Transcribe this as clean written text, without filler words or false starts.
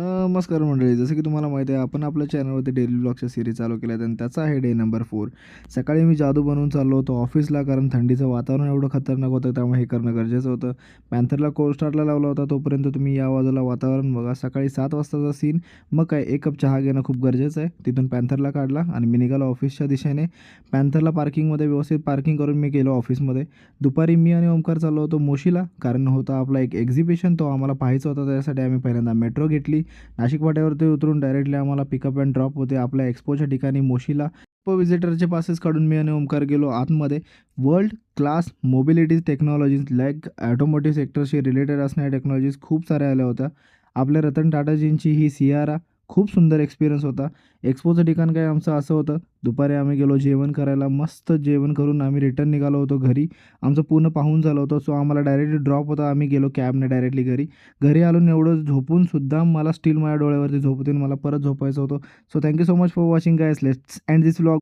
नमस्कार मंडळी. जसं की तुम्हाला माहिती आहे, आपण आपल्या चॅनलवरती डेली व्लॉगच्या सीरीज चालू केल्या आहेत आणि त्याचा आहे डे नंबर 4. सकाळी मी जादू बनवून चाललो होतो ऑफिसला, कारण थंडीचं वातावरण एवढं खतरनाक होतं, त्यामुळे हे करणं गरजेचं होतं. पॅन्थरला कोल्ड स्टार्टला लावला होता, तोपर्यंत तुम्ही या बाजूला वातावरण बघा. सकाळी 7 वाजताचा सीन. मग काय, 1 कप चहा घेणं खूप गरजेचं आहे. तिथून पॅन्थरला काढला आणि मी निघालो ऑफिसच्या दिशेने. पॅन्थरला पार्किंगमध्ये व्यवस्थित पार्किंग करून मी गेलो ऑफिसमध्ये. दुपारी मी आणि ओमकार चाललो होतो मोशीला, कारण होता आपला एक एक्झिबिशन, तो आम्हाला पाहायचा होता. त्यासाठी आम्ही पहिल्यांदा मेट्रो घेतली. नाशिक फाट्यावरती उतरून डायरेक्टली आम्हाला पिकअप अँड ड्रॉप होते आपल्या एक्सपोच्या ठिकाणी मोशीला. विजिटरचे पासेस काढून मी आणि ओमकार गेलो आतमध्ये. World class mobility technologies like automotive सेक्टरशी रिलेटेड असणाऱ्या टेक्नॉलॉजीज खूप साऱ्या आल्या होत्या. आपल्या रतन टाटाजींची ही सियारा खूप सुंदर एक्सपिरियन्स होता. एक्सपोचं ठिकाण काय आमचं असं होतं. दुपारी आम्ही गेलो जेवण करायला. मस्त जेवण करून आम्ही रिटर्न निघालो होतो घरी. आमचं पूर्ण पाहून झालं होतं, सो आम्हाला डायरेक्टली ड्रॉप होता. आम्ही गेलो कॅबने डायरेक्टली घरी. घरी आलो आणि एवढं झोपूनसुद्धा मला स्टील माझ्या डोळ्यावरती झोप होती आणि मला परत झोपायचं होतं. So thank you so much for watching guys. Let's end this vlog.